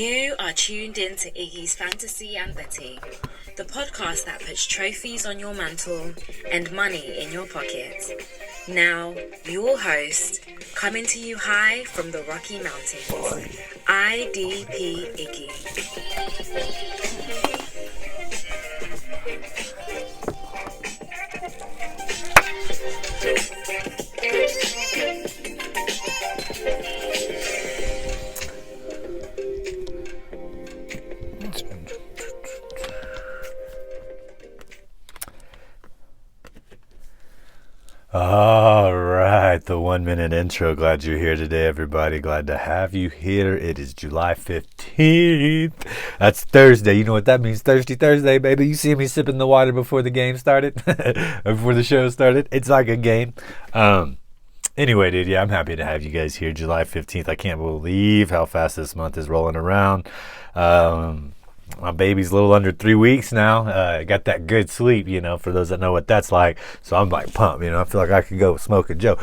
You are tuned in to Iggy's Fantasy and Betty, the podcast that puts trophies on your mantle and money in your pocket. Now, your host, coming to you high from the Rocky Mountains, IDP Iggy. All right, the 1 minute intro. Glad you're here today, everybody. Glad to have you here. It is July 15th. That's Thursday. You know what that means? Thirsty Thursday, baby. You see me sipping the water before the game started, before the show started. It's like a game. Anyway, dude, yeah, I'm happy to have you guys here. July 15th. I can't believe how fast this month is rolling around. My baby's a little under 3 weeks now. I got that good sleep, you know, for those that know what that's like. So I'm like pumped, you know. I feel like I could go smoke a Joe.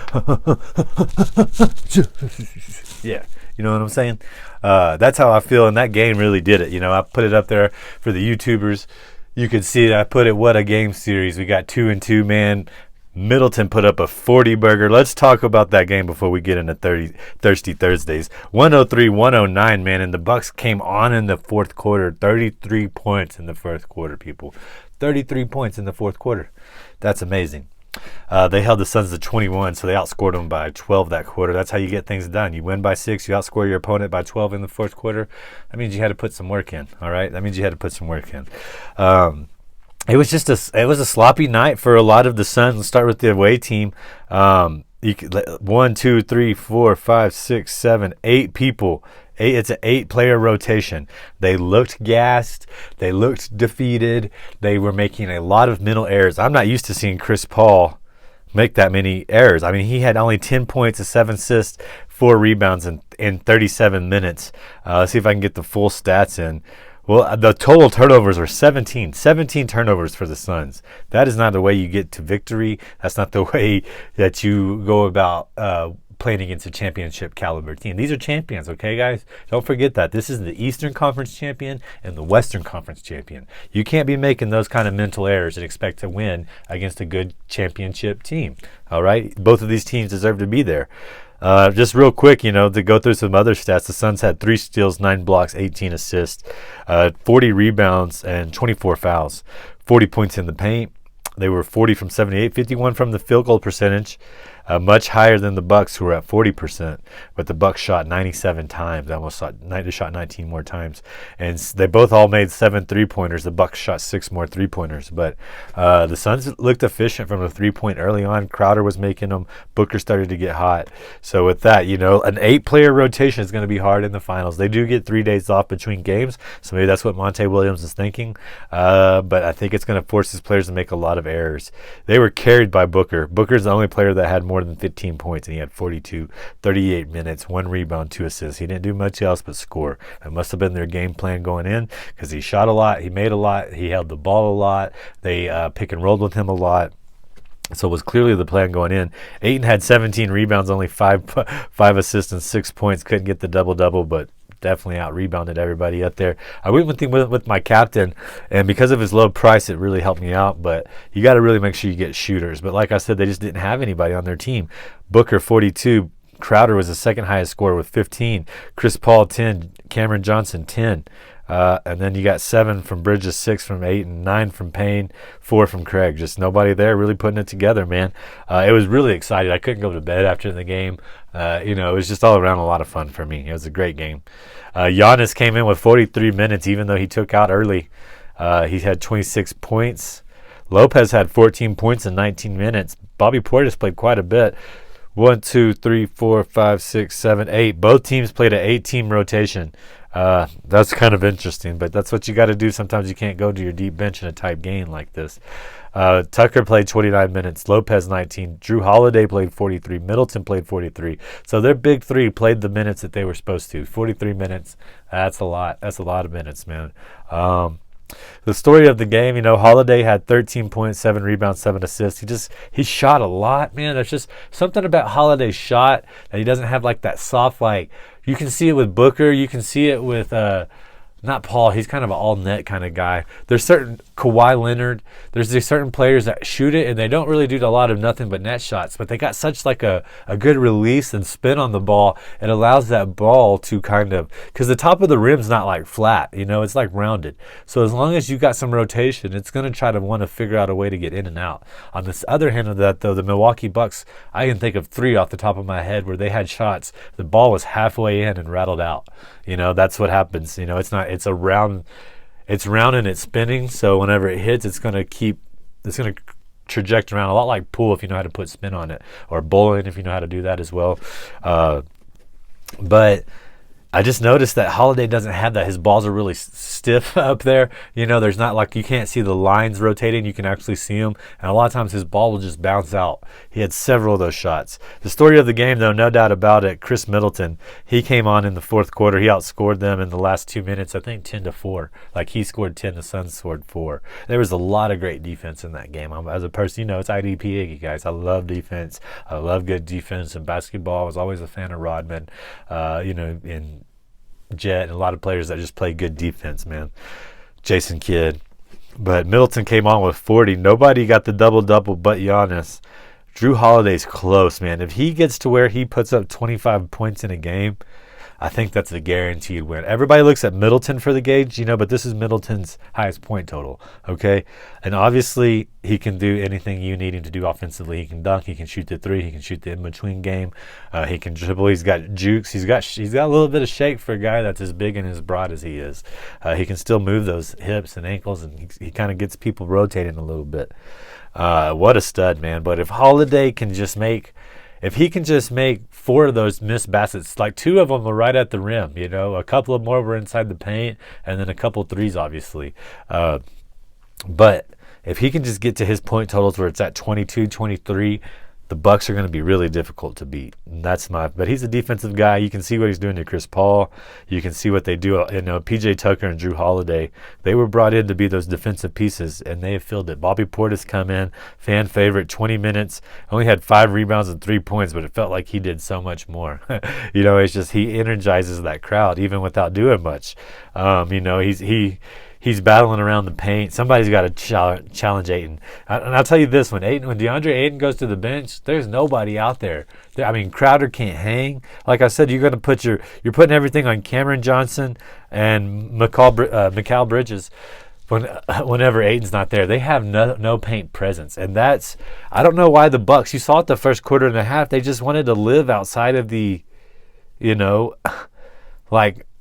Yeah, you know what I'm saying? That's how I feel, and that game really did it. You know, I put it up there for the YouTubers. You could see it. I put it, what a game series. We got 2-2, man. Middleton put up a 40-burger. Let's talk about that game before we get into Thirsty Thursdays. 103-109, man, and the Bucks came on in the fourth quarter. 33 points in the fourth quarter, people. 33 points in the fourth quarter. That's amazing. They held the Suns to 21, so they outscored them by 12 that quarter. That's how you get things done. You win by 6, you outscore your opponent by 12 in the fourth quarter. That means you had to put some work in, all right? That means you had to put some work in. It was just a sloppy night for a lot of the Suns. Let's start with the away team. 1, 2, 3, 4, 5, 6, 7, 8 people. It's an 8-player rotation. They looked gassed. They looked defeated. They were making a lot of mental errors. I'm not used to seeing Chris Paul make that many errors. I mean, he had only 10 points, 7 assists, 4 rebounds in 37 minutes. Let's see if I can get the full stats in. Well, the total turnovers were 17 turnovers for the Suns. That is not the way you get to victory. That's not the way that you go about playing against a championship caliber team. These are champions, okay, guys? Don't forget that. This is the Eastern Conference champion and the Western Conference champion. You can't be making those kind of mental errors and expect to win against a good championship team, all right? Both of these teams deserve to be there. Just real quick, you know, to go through some other stats, the Suns had 3 steals, 9 blocks, 18 assists, 40 rebounds, and 24 fouls, 40 points in the paint. They were 40 from 78, 51 from the field goal percentage, much higher than the Bucks, who were at 40%. But the Bucks shot 97 times. They shot 19 more times, and they both all made 7 3-pointers. The Bucks shot 6 more 3-pointers. But the Suns looked efficient from the 3-point early on. Crowder was making them. Booker started to get hot. So with that, you know, an 8-player rotation is going to be hard in the finals. They do get 3 days off between games, so maybe that's what Monte Williams is thinking. But I think it's going to force his players to make a lot of errors. They were carried by Booker. Booker's the only player that had more than 15 points, and he had 38 minutes, 1 rebound, 2 assists. He didn't do much else but score. That must have been their game plan going in, because he shot a lot, he made a lot, he held the ball a lot, they pick and rolled with him a lot. So it was clearly the plan going in. Ayton had 17 rebounds, only 5 assists and 6 points. Couldn't get the double-double, but definitely out-rebounded everybody up there. I went with my captain, and because of his low price, it really helped me out. But you got to really make sure you get shooters. But like I said, they just didn't have anybody on their team. Booker, 42. Crowder was the second highest scorer with 15. Chris Paul, 10. Cameron Johnson, 10. And then you got 7 from Bridges, 6 from Ayton, 9 from Payne, 4 from Craig. Just nobody there really putting it together, man. It was really exciting. I couldn't go to bed after the game. You know, it was just all around a lot of fun for me. It was a great game. Giannis came in with 43 minutes, even though he took out early. He had 26 points. Lopez had 14 points in 19 minutes. Bobby Portis played quite a bit. 1, 2, 3, 4, 5, 6, 7, 8. Both teams played an 8-team rotation. That's kind of interesting, but that's what you got to do. Sometimes you can't go to your deep bench in a tight game like this. Tucker played 29 minutes, Lopez 19, Drew Holiday played 43, Middleton played 43. So their big three played the minutes that they were supposed to. 43 minutes, that's a lot. That's a lot of minutes, man. The story of the game, Holiday had 13 points, 7 rebounds, 7 assists. He shot a lot, man. There's just something about Holiday's shot that he doesn't have like that soft, like you can see it with Booker, you can see it with not Paul. He's kind of an all-net kind of guy. There's certain Kawhi Leonard. There's these certain players that shoot it, and they don't really do a lot of nothing but net shots. But they got such like a good release and spin on the ball. It allows that ball to kind of, because the top of the rim's not like flat. It's like rounded. So as long as you got some rotation, it's going to try to want to figure out a way to get in and out. On this other hand of that, though, the Milwaukee Bucks, I can think of 3 off the top of my head where they had shots. The ball was halfway in and rattled out. That's what happens. It's round and it's spinning. So whenever it hits, it's going to traject around a lot like pool if you know how to put spin on it, or bowling if you know how to do that as well. But I just noticed that Holiday doesn't have that. His balls are really stiff up there. There's not like, you can't see the lines rotating. You can actually see them. And a lot of times his ball will just bounce out. He had several of those shots. The story of the game, though, no doubt about it, Chris Middleton, he came on in the fourth quarter. He outscored them in the last 2 minutes, I think 10-4. Like he scored 10, the Suns scored 4. There was a lot of great defense in that game. As a person, it's IDP Iggy, guys. I love defense. I love good defense in basketball. I was always a fan of Rodman, in Jet, and a lot of players that just play good defense, man. Jason Kidd. But Middleton came on with 40. Nobody got the double-double but Giannis. Drew Holiday's close, man. If he gets to where he puts up 25 points in a game, I think that's a guaranteed win. Everybody looks at Middleton for the gauge, but this is Middleton's highest point total, okay? And obviously, he can do anything you need him to do offensively. He can dunk, he can shoot the 3, he can shoot the in-between game, he can dribble, he's got jukes, he's got a little bit of shake for a guy that's as big and as broad as he is. He can still move those hips and ankles, and he kind of gets people rotating a little bit. What a stud, man. But if Holiday can just make... If he can just make 4 of those missed baskets, like 2 of them were right at the rim, a couple of more were inside the paint, and then a couple threes, obviously. But if he can just get to his point totals where it's at 22, 23, the Bucks are going to be really difficult to beat. And but he's a defensive guy. You can see what he's doing to Chris Paul. You can see what they do. PJ Tucker and Drew Holiday, they were brought in to be those defensive pieces, and they have filled it. Bobby Portis come in, fan favorite, 20 minutes, only had 5 rebounds and 3 points, but it felt like he did so much more. It's just he energizes that crowd even without doing much. He's battling around the paint. Somebody's got to challenge Ayton. And I'll tell you this, when DeAndre Ayton goes to the bench, there's nobody out there. Crowder can't hang. Like I said, you're putting everything on Cameron Johnson and Mikal Bridges. Whenever Ayton's not there, they have no paint presence. And I don't know why the Bucks, you saw it the first quarter and a half, they just wanted to live outside of the,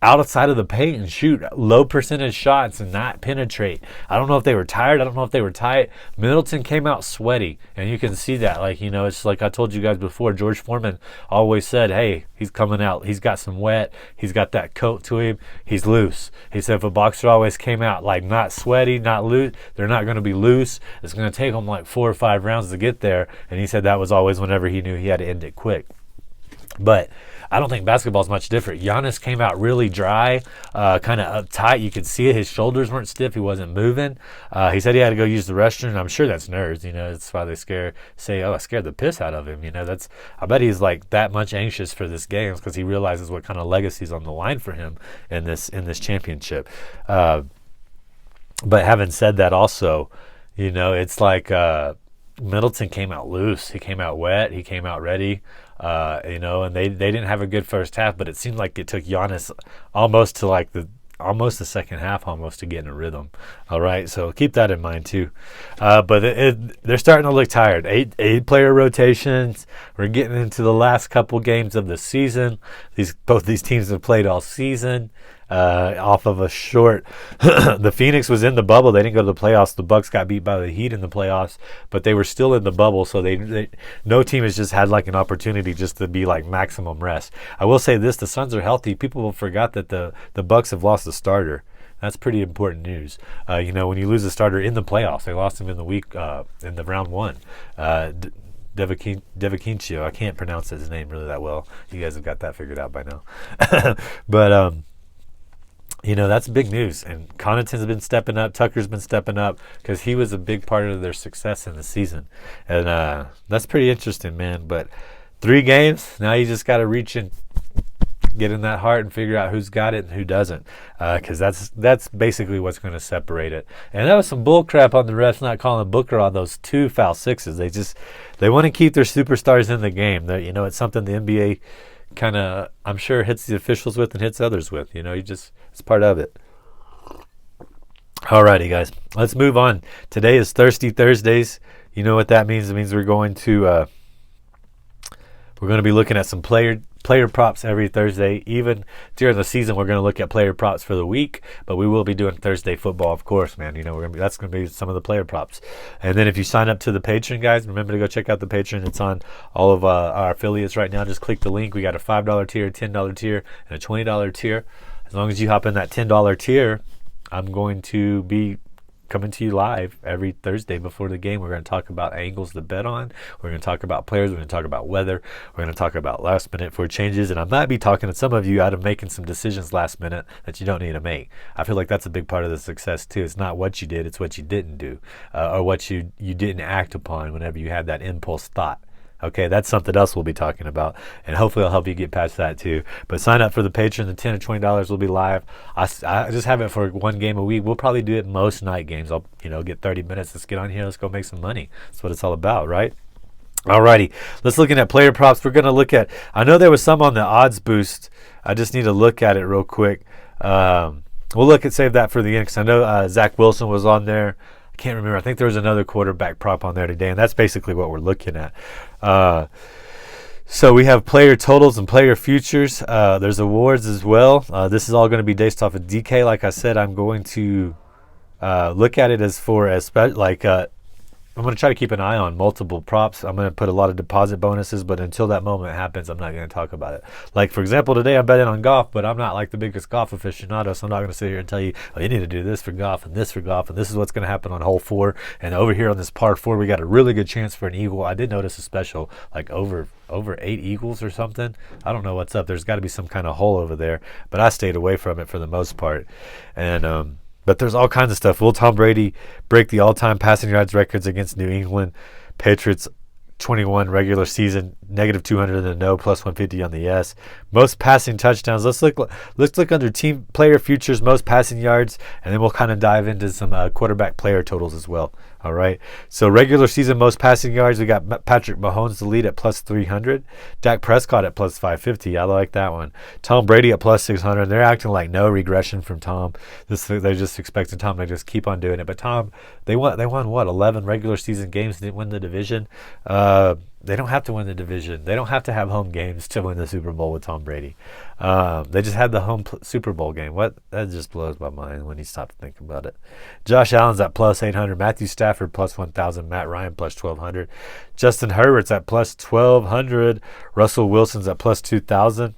outside of the paint and shoot low percentage shots and not penetrate. I don't know if they were tired. I don't know if they were tight. Middleton came out sweaty, and you can see that. It's like I told you guys before, George Foreman always said, hey, he's coming out. He's got some wet. He's got that coat to him. He's loose. He said if a boxer always came out not sweaty, not loose, they're not going to be loose. It's going to take them 4 or 5 rounds to get there. And he said that was always whenever he knew he had to end it quick. But I don't think basketball is much different. Giannis came out really dry, kind of uptight. You could see it. His shoulders weren't stiff. He wasn't moving. He said he had to go use the restroom. I'm sure that's nerves. That's why they say, I scared the piss out of him. I bet he's that much anxious for this game because he realizes what kind of legacy's on the line for him in this championship. But having said that, also, it's like Middleton came out loose. He came out wet. He came out ready. And they didn't have a good first half, but it seemed like it took Giannis almost to the second half almost to get in a rhythm. All right, so keep that in mind too. But they're starting to look tired. 8-player rotations. We're getting into the last couple games of the season. Both these teams have played all season. Off of a short the Phoenix was in the bubble. They didn't go to the playoffs. The Bucks got beat by the Heat in the playoffs, but they were still in the bubble, so they no team has just had an opportunity just to be maximum rest. I will say this, the Suns are healthy. People will forgot that the Bucks have lost a starter. That's pretty important news. When you lose a starter in the playoffs, they lost him in the week in the round 1. Devakincio. I can't pronounce his name really that well. You guys have got that figured out by now. But That's big news. And Connaughton's been stepping up. Tucker's been stepping up because he was a big part of their success in the season. And that's pretty interesting, man. But 3 games, now you just got to reach and get in that heart and figure out who's got it and who doesn't, because that's basically what's going to separate it. And that was some bull crap on the refs not calling Booker on those 2 foul sixes. They want to keep their superstars in the game. It's something the NBA kind of, I'm sure, hits the officials with and hits others with. It's part of it. Alrighty, guys, let's move on. Today is Thirsty Thursdays. You know what that means? It means we're going to be looking at some player props every Thursday. Even during the season, we're going to look at player props for the week, but we will be doing Thursday football, of course, man. That's going to be some of the player props. And then if you sign up to the Patreon, guys, remember to go check out the Patreon. It's on all of our affiliates right now. Just click the link. We got a $5 tier, $10 tier, and a $20 tier. As long as you hop in that $10 tier, I'm going to be coming to you live every Thursday before the game. We're going to talk about angles to bet on. We're going to talk about players. We're going to talk about weather. We're going to talk about last minute for changes. And I might be talking to some of you out of making some decisions last minute that you don't need to make. I feel like that's a big part of the success too. It's not what you did, it's what you didn't do, or what you didn't act upon whenever you had that impulse thought. Okay, that's something else we'll be talking about, and hopefully I'll help you get past that too. But sign up for the Patreon. The $10 or $20 will be live. I just have it for 1 game a week. We'll probably do it most night games. I'll get 30 minutes. Let's get on here. Let's go make some money. That's what it's all about, right? Alrighty, let's looking at player props. We're gonna look at. I know there was some on the odds boost. I just need to look at it real quick. We'll save that for the end because I know Zach Wilson was on there. Can't remember. I think there was another quarterback prop on there today, and that's basically what we're looking at. So we have player totals and player futures. There's awards as well. This is all going to be based off of DK. Like I said, I'm going to look at it I'm going to try to keep an eye on multiple props. I'm going to put a lot of deposit bonuses, but until that moment happens, I'm not going to talk about it. Like, for example, today I'm betting on golf, but I'm not like the biggest golf aficionado, so I'm not going to sit here and tell you, you need to do this for golf and this for golf, and this is what's going to happen on hole 4. And over here on this par 4, we got a really good chance for an eagle. I did notice a special, like over 8 eagles or something. I don't know what's up. There's got to be some kind of hole over there, but I stayed away from it for the most part. And but there's all kinds of stuff. Will Tom Brady break the all-time passing yards records against New England Patriots? 21 regular season, -200 on the no, +150 on the yes. Most passing touchdowns. Let's look under team player futures, most passing yards, and then we'll kind of dive into some quarterback player totals as well. All right. So regular season most passing yards, we got Patrick Mahomes the lead at +300. Dak Prescott at +550. I like that one. Tom Brady at +600. They're acting like no regression from Tom. They're just expecting Tom to just keep on doing it. But Tom, they won what, 11 regular season games, didn't win the division. They don't have to win the division. They don't have to have home games to win the Super Bowl with Tom Brady. They just had the home Super Bowl game. That just blows my mind when you stop to think about it. Josh Allen's at +800. Matthew Stafford +1,000. Matt Ryan +1,200. Justin Herbert's at +1,200. Russell Wilson's at +2,000.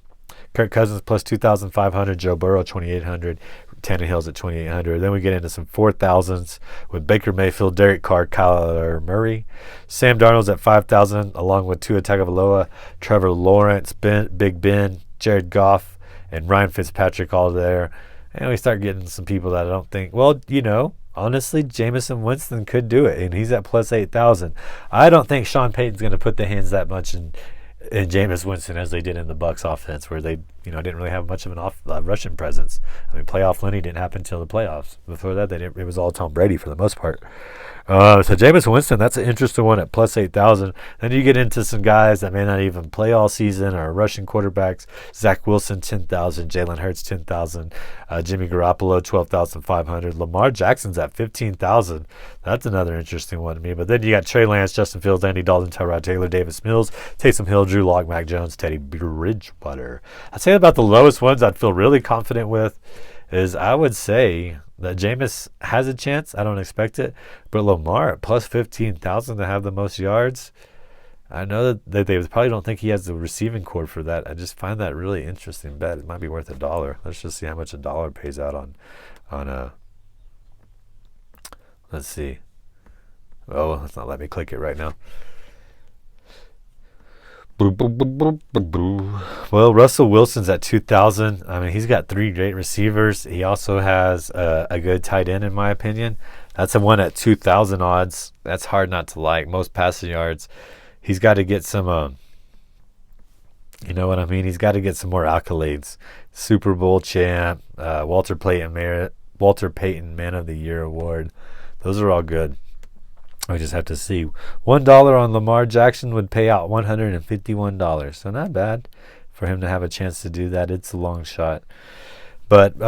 Kirk Cousins +2,500. Joe Burrow 2,800. Tannehill's at 2,800. Then we get into some 4,000s with Baker Mayfield, Derek Carr, Kyler Murray. Sam Darnold's at 5,000, along with Tua Tagovailoa, Trevor Lawrence, Big Ben, Jared Goff, and Ryan Fitzpatrick all there. And we start getting some people that I don't think, honestly, Jameis Winston could do it, and he's at +8,000. I don't think Sean Payton's going to put the hands that much in Jameis Winston as they did in the Bucs offense, where they didn't really have much of an rushing presence. I mean, playoff Lenny didn't happen until the playoffs. Before that, it was all Tom Brady for the most part. So Jameis Winston, that's an interesting one at +8,000. Then you get into some guys that may not even play all season or rushing quarterbacks. Zach Wilson 10,000, Jalen Hurts 10,000, Jimmy Garoppolo 12,500. Lamar Jackson's at 15,000. That's another interesting one to me. But then you got Trey Lance, Justin Fields, Andy Dalton, Tyrod Taylor, Davis Mills, Taysom Hill, Drew Lock, Mac Jones, Teddy Bridgewater. I'd say about the lowest ones I'd feel really confident with is I would say that Jameis has a chance. I don't expect it. But Lamar at +15,000 to have the most yards. I know that they probably don't think he has the receiving core for that. I just find that really interesting bet. It might be worth $1. Let's just see how much $1 pays out on let's see. Oh, let's not let me click it right now. Well, Russell Wilson's at 2,000. I mean, he's got 3 great receivers. He also has a good tight end, in my opinion. That's the one at 2,000 odds. That's hard not to like. Most passing yards. He's got to get some, you know what I mean? He's got to get some more accolades. Super Bowl champ, Walter Payton Man of the Year award. Those are all good. We just have to see. $1 on Lamar Jackson would pay out $151. So not bad for him to have a chance to do that. It's a long shot. But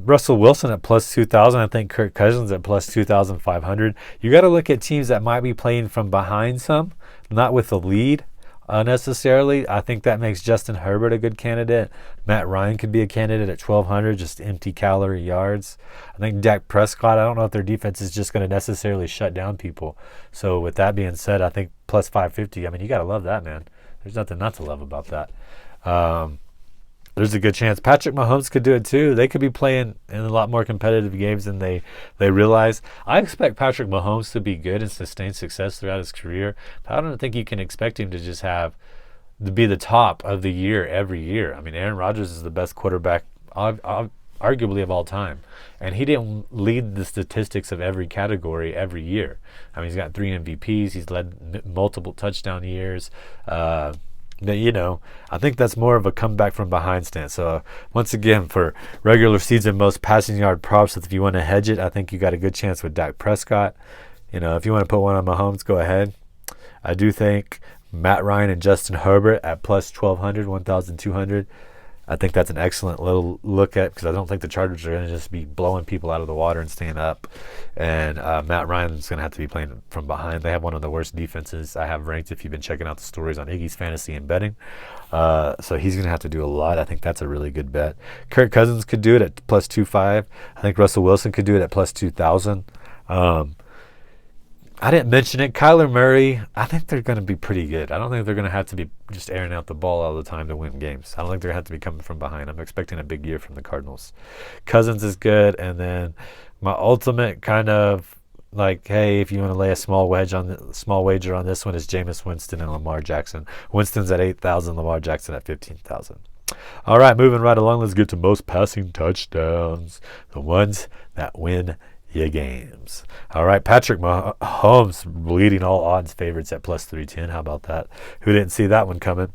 Russell Wilson at plus 2,000. I think Kirk Cousins at plus 2,500. You got to look at teams that might be playing from behind some, not with the lead necessarily. I think that makes Justin Herbert a good candidate. Matt Ryan could be a candidate at 1,200, just empty calorie yards. I think Dak Prescott, I don't know if their defense is just going to necessarily shut down people. So with that being said, I think plus 550. I mean, you got to love that, man. There's nothing not to love about that. There's a good chance Patrick Mahomes could do it too. They could be playing in a lot more competitive games than they realize. I expect Patrick Mahomes to be good and sustain success throughout his career. But I don't think you can expect him to just to be the top of the year every year. I mean, Aaron Rodgers is the best quarterback arguably of all time. And he didn't lead the statistics of every category every year. I mean, he's got 3 MVPs. He's led multiple touchdown years. You know, I think that's more of a comeback from behind stance. So once again, for regular season most passing yard props, if you want to hedge it, I think you got a good chance with Dak Prescott. You know, if you want to put one on Mahomes, go ahead. I do think Matt Ryan and Justin Herbert at plus 1,200, 1,200. I think that's an excellent little look at, because I don't think the Chargers are going to just be blowing people out of the water and staying up. And Matt Ryan's going to have to be playing from behind. They have one of the worst defenses I have ranked if you've been checking out the stories on Iggy's Fantasy and Betting. So he's going to have to do a lot. I think that's a really good bet. Kirk Cousins could do it at plus 2,500. I think Russell Wilson could do it at plus 2,000. I didn't mention it. Kyler Murray, I think they're going to be pretty good. I don't think they're going to have to be just airing out the ball all the time to win games. I don't think they're going to have to be coming from behind. I'm expecting a big year from the Cardinals. Cousins is good. And then my ultimate kind of like, hey, if you want to lay a small wager on this one, is Jameis Winston and Lamar Jackson. Winston's at 8,000, Lamar Jackson at 15,000. All right, moving right along. Let's get to most passing touchdowns. The ones that win your games. All right, Patrick Mahomes leading all odds favorites at plus 310. How about that? Who didn't see that one coming?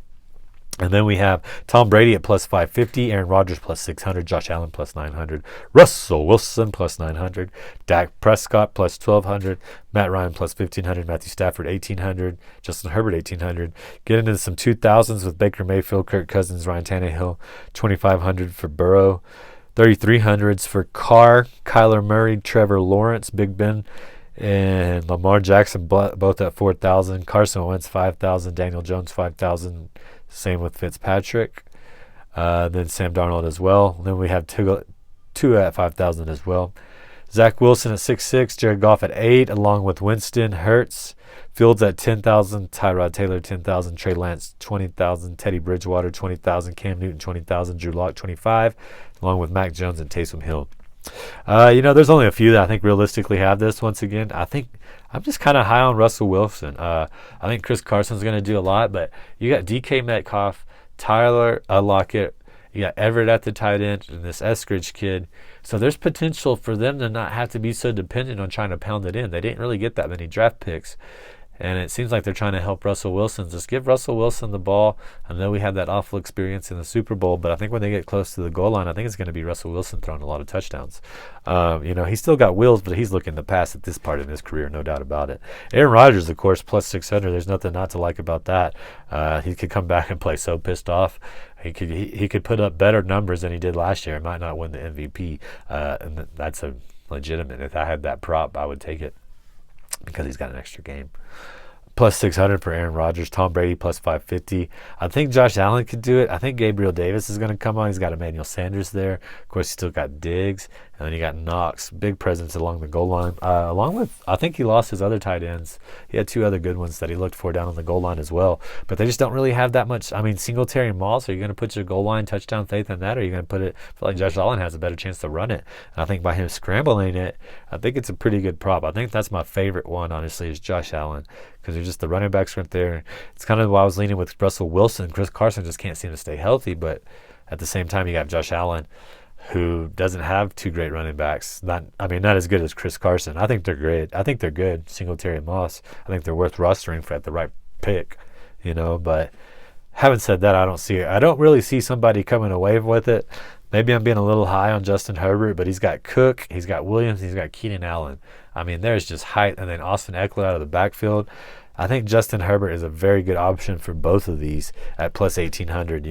And then we have Tom Brady at plus 550, Aaron Rodgers plus 600, Josh Allen plus 900, Russell Wilson plus 900, Dak Prescott plus 1,200, Matt Ryan plus 1,500, Matthew Stafford 1,800, Justin Herbert 1,800. Get into some 2,000s with Baker Mayfield, Kirk Cousins, Ryan Tannehill, 2,500 for Burrow. 3,300s for Carr, Kyler Murray, Trevor Lawrence, Big Ben, and Lamar Jackson, both at 4,000. Carson Wentz 5,000. Daniel Jones 5,000. Same with Fitzpatrick. Then Sam Darnold as well. Then we have two at 5,000 as well. Zach Wilson at 6,600. Jared Goff at 8,000, along with Winston, Hurts. Fields at 10,000. Tyrod Taylor 10,000. Trey Lance 20,000. Teddy Bridgewater 20,000. Cam Newton 20,000. Drew Lock 25,000. Along with Mac Jones and Taysom Hill. There's only a few that I think realistically have this. Once again, I think I'm just kind of high on Russell Wilson. I think Chris Carson's going to do a lot, but you got DK Metcalf, Tyler Lockett, you got Everett at the tight end, and this Eskridge kid. So there's potential for them to not have to be so dependent on trying to pound it in. They didn't really get that many draft picks. And it seems like they're trying to help Russell Wilson. Just give Russell Wilson the ball. I know we had that awful experience in the Super Bowl, but I think when they get close to the goal line, I think it's going to be Russell Wilson throwing a lot of touchdowns. He's still got wheels, but he's looking to pass at this part in his career, no doubt about it. Aaron Rodgers, of course, plus 600. There's nothing not to like about that. He could come back and play so pissed off. He could put up better numbers than he did last year. He might not win the MVP, and that's a legitimate. If I had that prop, I would take it, because he's got an extra game. Plus 600 for Aaron Rodgers. Tom Brady plus 550. I think Josh Allen could do it. I think Gabriel Davis is going to come on. He's got Emmanuel Sanders there. Of course, he's still got Diggs. And then you got Knox, big presence along the goal line. Along with, I think he lost his other tight ends. He had 2 other good ones that he looked for down on the goal line as well. But they just don't really have that much. I mean, Singletary and Moss, are you going to put your goal line touchdown faith in that? Or are you going to put it, I feel like Josh Allen has a better chance to run it. And I think by him scrambling it, I think it's a pretty good prop. I think that's my favorite one, honestly, is Josh Allen. Because they're just the running backs right there. It's kind of why I was leaning with Russell Wilson. Chris Carson just can't seem to stay healthy. But at the same time, you got Josh Allen, who doesn't have 2 great running backs. Not as good as Chris Carson. I think they're great. I think they're good. Singletary and Moss. I think they're worth rostering for at the right pick, But having said that, I don't really see somebody coming away with it. Maybe I'm being a little high on Justin Herbert, but he's got Cook, he's got Williams, he's got Keenan Allen. I mean, there's just height, and then Austin Eckler out of the backfield. I think Justin Herbert is a very good option for both of these at plus 1,800,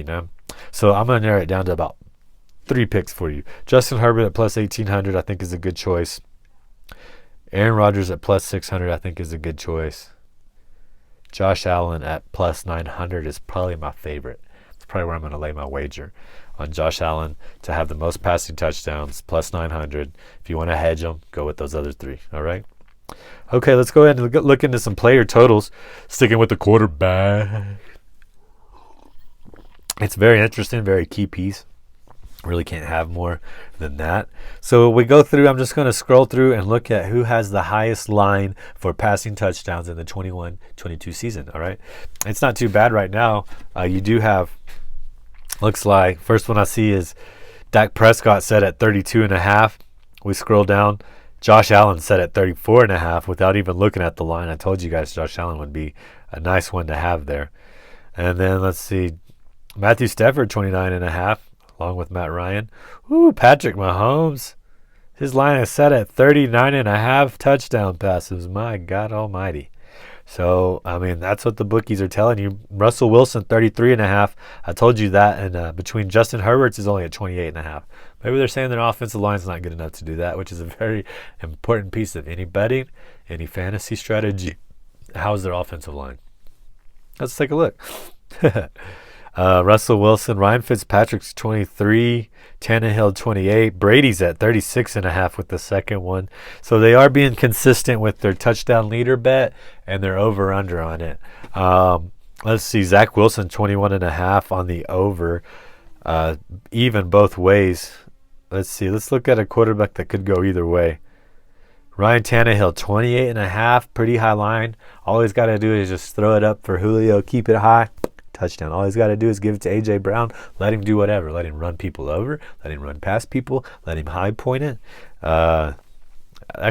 So I'm going to narrow it down to about 3 picks for you. Justin Herbert at plus 1,800 I think is a good choice. Aaron Rodgers at plus 600 I think is a good choice. Josh Allen at plus 900 is probably my favorite. It's probably where I'm going to lay my wager on Josh Allen to have the most passing touchdowns, plus 900. If you want to hedge them, go with those other 3. All right? Okay, let's go ahead and look into some player totals. Sticking with the quarterback. It's very interesting, very key piece. Really can't have more than that. So we go through, I'm just going to scroll through and look at who has the highest line for passing touchdowns in the 21-22 season. All right. It's not too bad right now. You do have, looks like, first one I see is Dak Prescott set at 32.5. We scroll down. Josh Allen set at 34.5 without even looking at the line. I told you guys Josh Allen would be a nice one to have there. And then let's see. Matthew Stafford, 29.5. Along with Matt Ryan. Ooh, Patrick Mahomes. His line is set at 39.5 touchdown passes. My God almighty. So, I mean, that's what the bookies are telling you. Russell Wilson, 33.5. I told you that. And between Justin Herbert's is only at 28.5. Maybe they're saying their offensive line's not good enough to do that, which is a very important piece of any betting, any fantasy strategy. How's their offensive line? Let's take a look. Russell Wilson, Ryan Fitzpatrick's 23, Tannehill 28, Brady's at 36.5 with the second one. So they are being consistent with their touchdown leader bet and their over-under on it. Let's see, Zach Wilson 21.5 on the over, even both ways. Let's see, let's look at a quarterback that could go either way. Ryan Tannehill 28.5, pretty high line. All he's got to do is just throw it up for Julio, keep it high. Touchdown. All he's got to do is give it to A.J. Brown. Let him do whatever. Let him run people over. Let him run past people. Let him high point it. That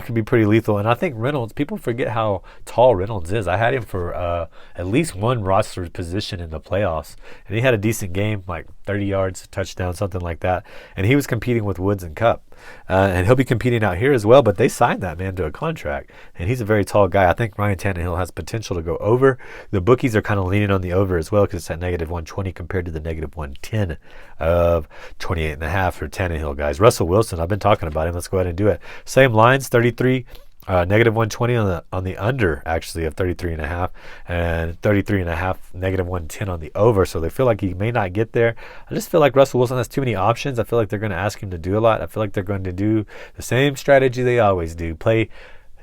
could be pretty lethal. And I think Reynolds, people forget how tall Reynolds is. I had him for at least one roster position in the playoffs. And he had a decent game, like 30 yards, touchdown, something like that. And he was competing with Woods and Kupp. And he'll be competing out here as well, but they signed that man to a contract. And he's a very tall guy. I think Ryan Tannehill has potential to go over. The bookies are kind of leaning on the over as well because it's at negative 120 compared to the negative 110 of 28.5 for Tannehill, guys. Russell Wilson, I've been talking about him. Let's go ahead and do it. Same lines, 33. Negative 120 on the under, actually, of 33.5, and 33.5, negative 110 on the over. So they feel like he may not get there. I just feel like Russell Wilson has too many options. I feel like they're going to ask him to do a lot. I feel like they're going to do the same strategy they always do. Play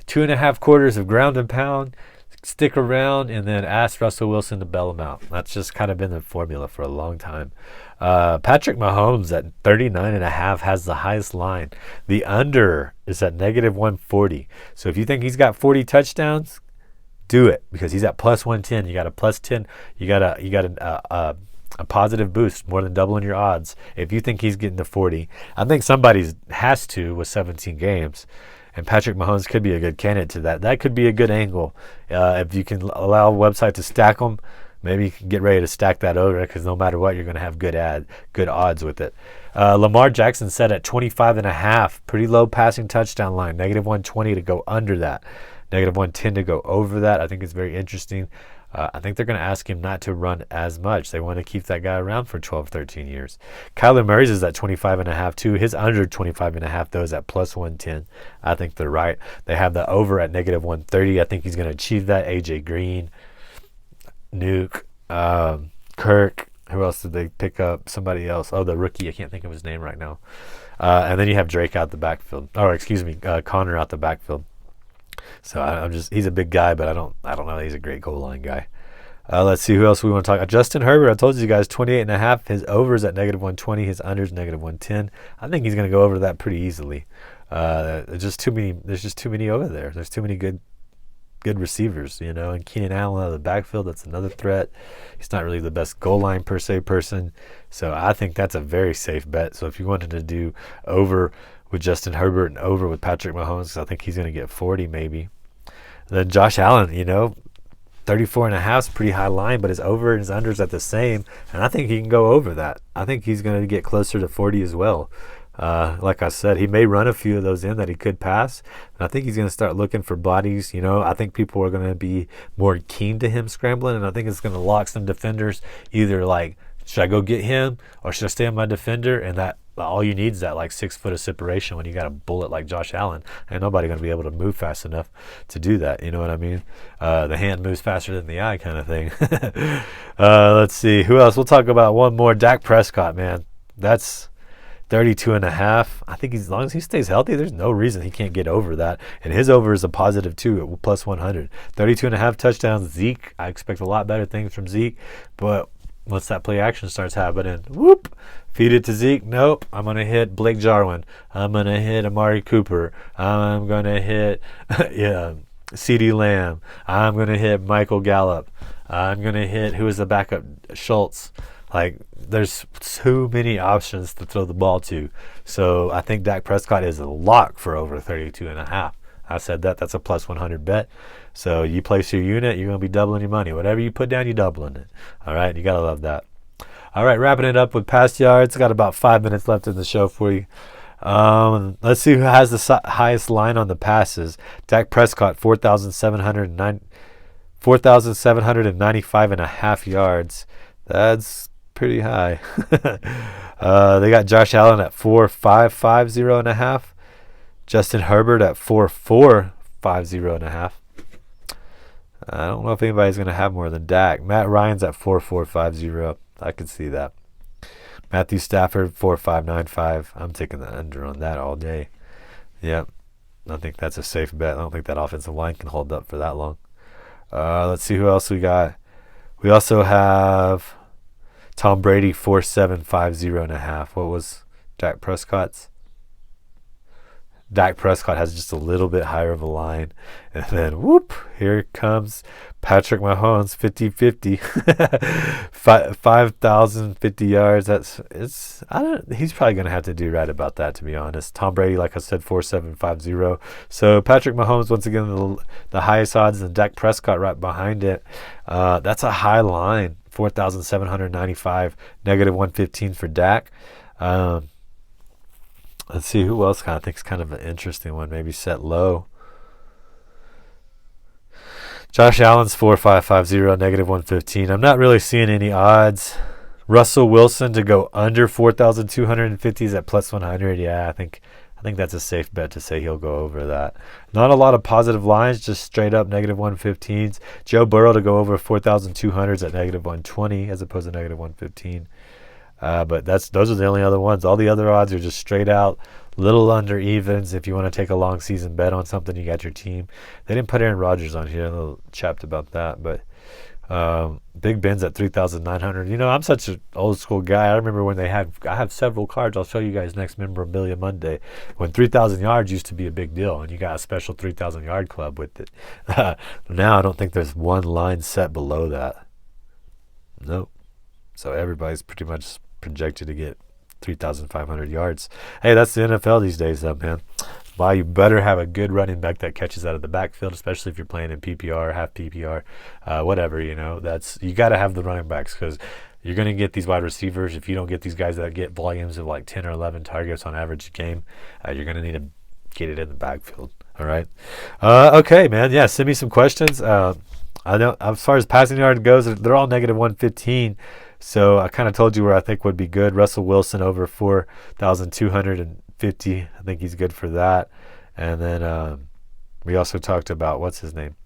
2.5 quarters of ground and pound, stick around, and then ask Russell Wilson to bail him out. That's just kind of been the formula for a long time. Patrick Mahomes at 39.5 has the highest line. The under is at negative 140. So if you think he's got 40 touchdowns, do it because he's at plus 110. You got a plus 10. You got a positive boost, more than doubling your odds. If you think he's getting to 40, I think somebody has to with 17 games. And Patrick Mahomes could be a good candidate to that. That could be a good angle. If you can allow a website to stack them, maybe you can get ready to stack that over because no matter what, you're going to have good odds with it. Lamar Jackson set at 25.5. Pretty low passing touchdown line. Negative 120 to go under that. Negative 110 to go over that. I think it's very interesting. I think they're going to ask him not to run as much. They want to keep that guy around for 12, 13 years. Kyler Murray's is at 25.5 too. His under 25.5 though is at plus 110. I think they're right. They have the over at negative 130. I think he's going to achieve that. AJ Green, Nuke, Kirk. Who else did they pick up? Somebody else. Oh, the rookie. I can't think of his name right now. And then you have Drake out the backfield. Or excuse me, Connor out the backfield. So I'm just, he's a big guy, but I don't know that he's a great goal line guy. Let's see who else we want to talk. Justin Herbert, I told you guys 28.5. His over is at -120. His under is -110. I think he's going to go over that pretty easily. There's just too many over there. There's too many good receivers, and Keenan Allen out of the backfield, that's another threat. He's not really the best goal line per se person. So I think that's a very safe bet. So if you wanted to do over with Justin Herbert and over with Patrick Mahomes, I think he's going to get 40 maybe. And then Josh Allen, 34.5 is a pretty high line, but his over and his unders at the same, and I think he can go over that. I think he's going to get closer to 40 as well. Like I said, he may run a few of those in that he could pass, and I think he's going to start looking for bodies. I think people are going to be more keen to him scrambling, and I think it's going to lock some defenders either like, should I go get him or should I stay on my defender? And that all you need is that like 6 foot of separation when you got a bullet like Josh Allen, and nobody going to be able to move fast enough to do that. You know what I mean? The hand moves faster than the eye kind of thing. Let's see who else. We'll talk about one more. Dak Prescott, man, that's 32.5. I think as long as he stays healthy, there's no reason he can't get over that. And his over is a positive too, at +100. 32.5 touchdowns. Zeke, I expect a lot better things from Zeke, but once that play action starts happening, whoop, feed it to Zeke. Nope, I'm going to hit Blake Jarwin. I'm going to hit Amari Cooper. I'm going to hit CeeDee Lamb. I'm going to hit Michael Gallup. I'm going to hit, who is the backup? Schultz. Like, there's too many options to throw the ball to. So I think Dak Prescott is a lock for over 32.5. I said that's a +100 bet. So you place your unit, you're going to be doubling your money. Whatever you put down, you're doubling it. All right, you got to love that. All right, wrapping it up with pass yards. Got about 5 minutes left in the show for you. Let's see who has the highest line on the passes. Dak Prescott, 4,795.5 yards. That's pretty high. They got Josh Allen at 4,550.5. Justin Herbert at 4,450.5. I don't know if anybody's going to have more than Dak. Matt Ryan's at 4,450. I can see that. Matthew Stafford, 4,595. I'm taking the under on that all day. Yep. I think that's a safe bet. I don't think that offensive line can hold up for that long. Let's see who else we got. We also have Tom Brady, 4,750.5. What was Dak Prescott's? Dak Prescott has just a little bit higher of a line. And then, whoop, here comes Patrick Mahomes, 50-50. 5,050 yards. He's probably going to have to do right about that, to be honest. Tom Brady, like I said, 4,750. So Patrick Mahomes, once again, the highest odds, and Dak Prescott right behind it. That's a high line, 4,795, -115 for Dak. Let's see who else I think is kind of an interesting one. Maybe set low. Josh Allen's 4,550, -115. I'm not really seeing any odds. Russell Wilson to go under 4,250 is at +100. Yeah, I think that's a safe bet to say he'll go over that. Not a lot of positive lines, just straight up -115s. Joe Burrow to go over 4,200 at -120 as opposed to -115. But those are the only other ones. All the other odds are just straight out little under evens. If you want to take a long season bet on something, you got your team. They didn't put Aaron Rodgers on here. I'm a little chapped about that. But Big Ben's at 3,900. I'm such an old school guy. I remember when I have several cards. I'll show you guys next Memorabilia Monday. When 3,000 yards used to be a big deal, and you got a special 3,000 yard club with it. Now I don't think there's one line set below that. Nope. So everybody's pretty much projected to get 3,500 yards. Hey, that's the NFL these days, though, man. Why you better have a good running back that catches out of the backfield, especially if you're playing in PPR, half PPR, whatever. You got to have the running backs because you're going to get these wide receivers. If you don't get these guys that get volumes of like 10 or 11 targets on average a game, you're going to need to get it in the backfield. All right. Okay, man. Yeah, send me some questions. I know as far as passing yard goes, they're all -115. So I kind of told you where I think would be good. Russell Wilson over 4,250. I think he's good for that. And then we also talked about, what's his name?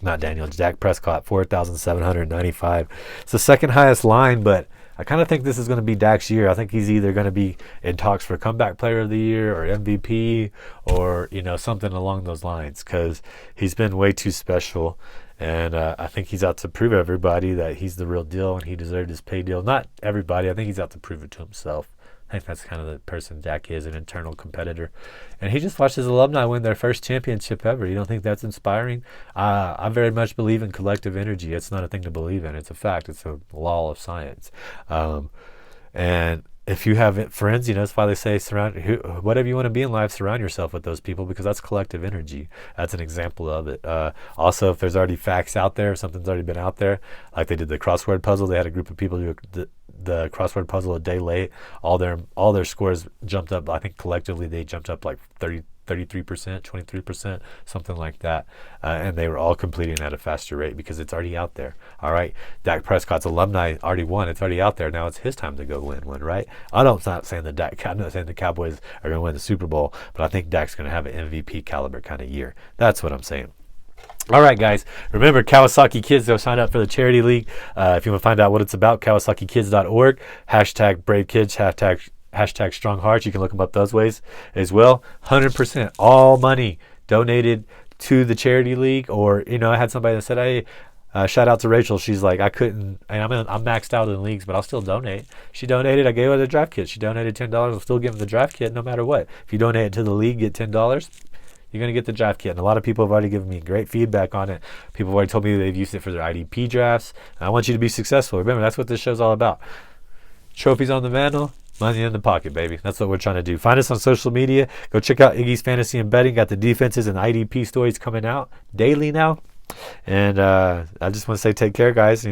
Not Daniel, Dak Prescott, 4,795. It's the second highest line, but I kind of think this is going to be Dak's year. I think he's either going to be in talks for comeback player of the year or MVP or, something along those lines, because he's been way too special. And I think he's out to prove everybody that he's the real deal and he deserved his pay deal. Not everybody. I think he's out to prove it to himself. I think that's kind of the person Dak is, an internal competitor. And he just watched his alumni win their first championship ever. You don't think that's inspiring? I very much believe in collective energy. It's not a thing to believe in. It's a fact. It's a law of science. And if you have friends, that's why they say whatever you want to be in life, surround yourself with those people, because that's collective energy. That's an example of it. Also, if there's already facts out there, if something's already been out there, like they did the crossword puzzle, they had a group of people do the crossword puzzle a day late. All their scores jumped up. I think collectively they jumped up like 33%, 23%, something like that. And they were all completing at a faster rate because it's already out there. All right. Dak Prescott's alumni already won. It's already out there. Now it's his time to go win one, right? I'm not saying the Cowboys are going to win the Super Bowl, but I think Dak's going to have an MVP caliber kind of year. That's what I'm saying. All right, guys. Remember, Kawasaki Kids, go sign up for the Charity League. If you want to find out what it's about, KawasakiKids.org, #BraveKids, #hashtag Strong Hearts. You can look them up those ways as well. 100% all money donated to the Charity League. Or, I had somebody that said, hey, shout out to Rachel. She's like, I couldn't, and I'm maxed out in leagues, but I'll still donate. She donated. I gave her the draft kit. She donated $10. I'll still give them the draft kit no matter what. If you donate it to the league, get $10. You're going to get the draft kit. And a lot of people have already given me great feedback on it. People have already told me they've used it for their IDP drafts. And I want you to be successful. Remember, that's what this show's all about. Trophies on the mantle, money in the pocket, baby. That's what we're trying to do. Find us on social media. Go check out Iggy's Fantasy and Betting. Got the defenses and IDP stories coming out daily now. And I just want to say take care, guys,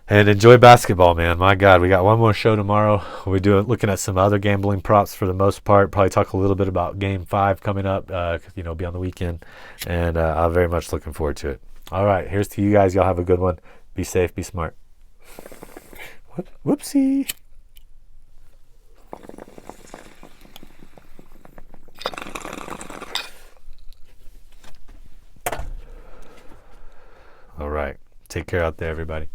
and enjoy basketball, man. My God, we got one more show tomorrow. We're looking at some other gambling props for the most part. Probably talk a little bit about Game 5 coming up, be on the weekend. And I'm very much looking forward to it. All right, here's to you guys. Y'all have a good one. Be safe, be smart. Whoopsie. All right. Take care out there, everybody.